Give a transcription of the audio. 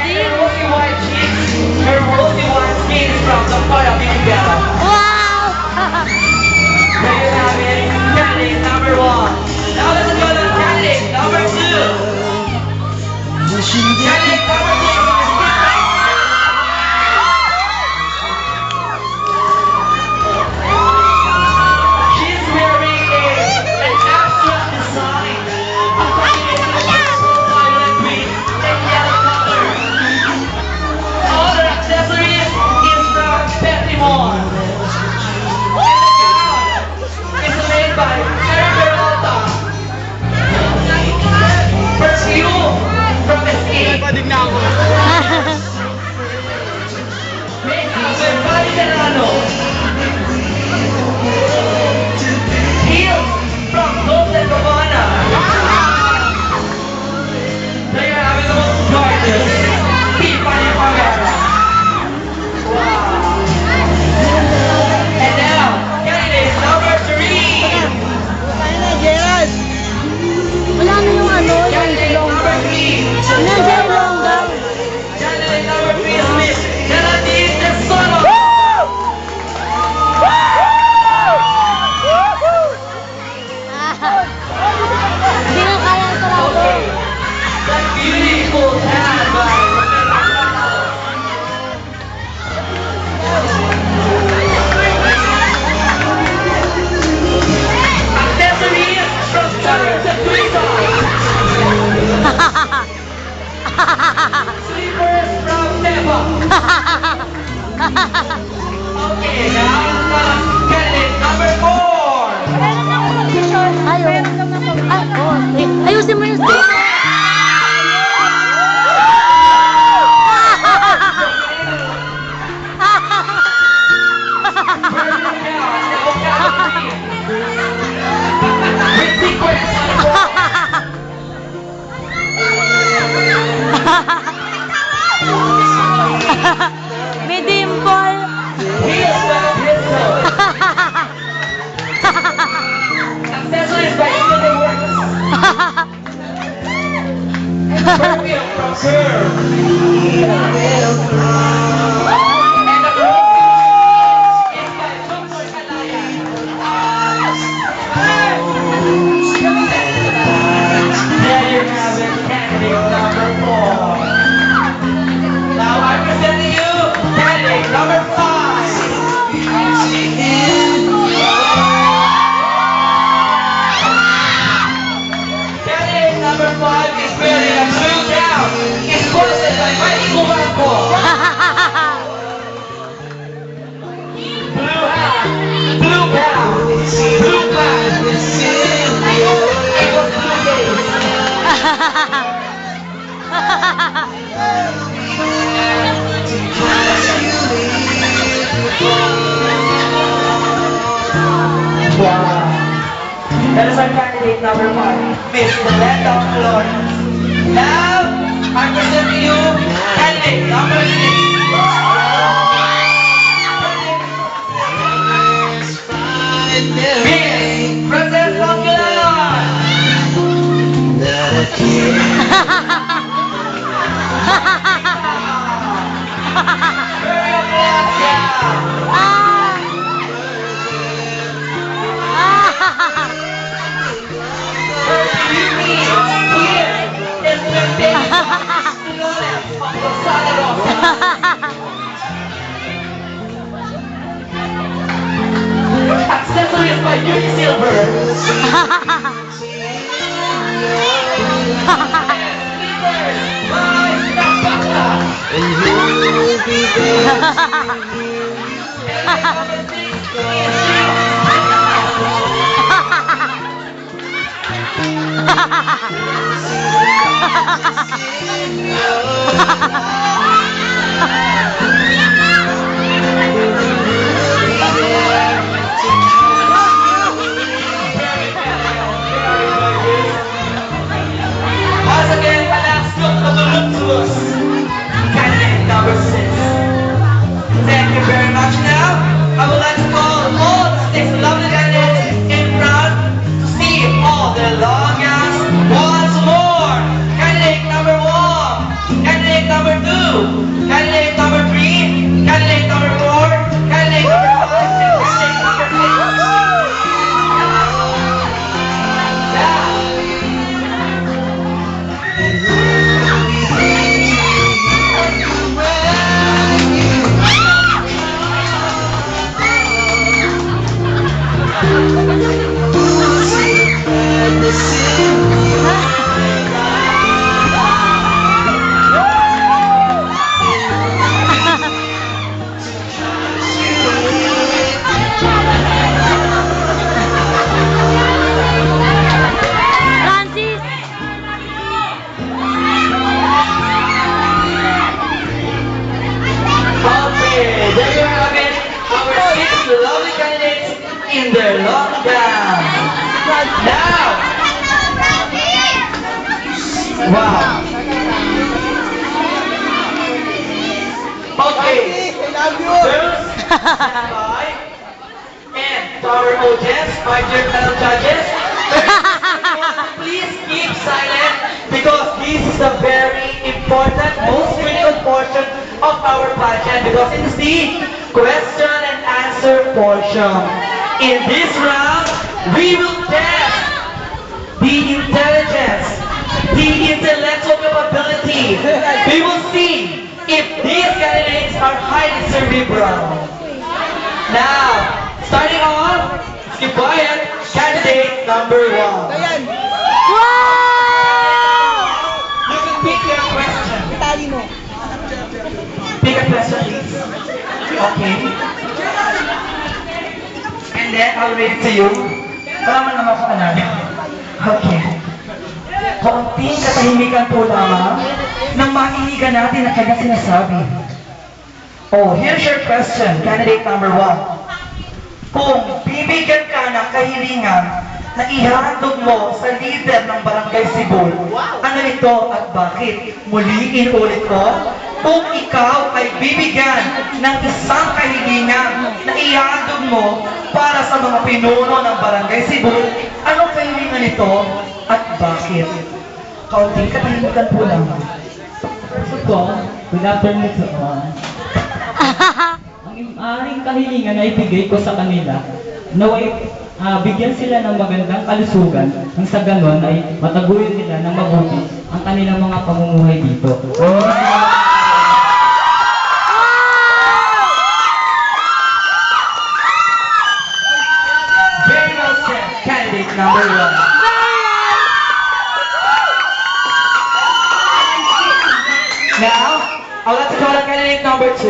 Her rosy white cheeks, her rosy white skin is from the part of Bigel. Wow! There you have it, candidate number one. Now let's go to candidate number two. Candidate number two is Miss She's wearing an abstract design, a combination of purple, violet, green, and yellow color. All her accessories is from Petrimon. And the gown is made by Terry Peralta. Perfume from Escape. Makeup by Bobby Serrano. Heels from Dolce & Gabbana. There you have it, the most gorgeous Tiffany Pagara. Wow. And now, candidate number three. Wala na yung ano, yung Candidate long number gown. three. Nandiyan yung long gown. Candidate number three is Miss Geraldine Tesoro. Hindi na kaya ang sarado. Okay. That beautiful hand by accessories from Charles and Twitter. Slippers from Neva. Okay, now candidate number four. Ayaw. Ayusin mo yung stick. Burning gown, avocado green. With sequins on the wall. May dimple. Heels by Bristol. Accessories by Infinity Works. Perfume from Curve. And the clothing is by Dr. Kalaya. There you have it, candidate number four. Now I'm presenting you candidate number five. Candidate number five is wearing a blue gown. It's sponsored by Mighty Kumarko. Blue hat, blue gown, blue pants. It was blue days. Wow. That is our candidate number one, Miss Deleta Flores. Now, I'm presenting you candidate number six. Miss Princess Longilan. Very Accessories by Beauty Silver. Slippers by Napaka. And who will be there? Once again, a last look of the voluptuous candidate number six. Thank you very much. Now, I would like to call all the six lovely candidates in front to see all their long gowns once more. Candidate number one, candidate number two, their long gown. Now, wow. Okay, girls, stand by. And to our audience, my dear fellow judges, please keep silent because this is a very important, most critical portion of our pageant because it is the question and answer portion. In this round, we will test the intelligence, the intellectual capability. We will see if these candidates are highly cerebral. Now, starting on, skip quiet, candidate number 1. Wow! You can pick your question. Tali mo. Pick a question, please. Okay. And then, I'll read it to you. Para man naman ako alala. Okay. Kaunting katahimikan po lamang nang makikigan natin ang kanyang sinasabi. Oh, here's your question, candidate number 1. Kung bibigyan ka ng kahilingan na ihandog mo sa leader ng Barangay Sibol, ano ito at bakit? Muli inulit ko, kung ikaw ay bibigyan ng isang kahilingan na ihandog mo para sa mga pinuno ng Barangay Sibol, anong kahilingan ito at bakit? Kaunting katahimikan po lang. Ito, good afternoon to all. Ang aking kahilingan na ibigay ko sa kanila, naway bigyan sila ng magandang kalusugan, nang sa ganon ay mataguyin nila ng mabuti ang kanilang mga pamumuhay dito. Very well said, candidate number 1. Now, I'd like to call candidate number 2.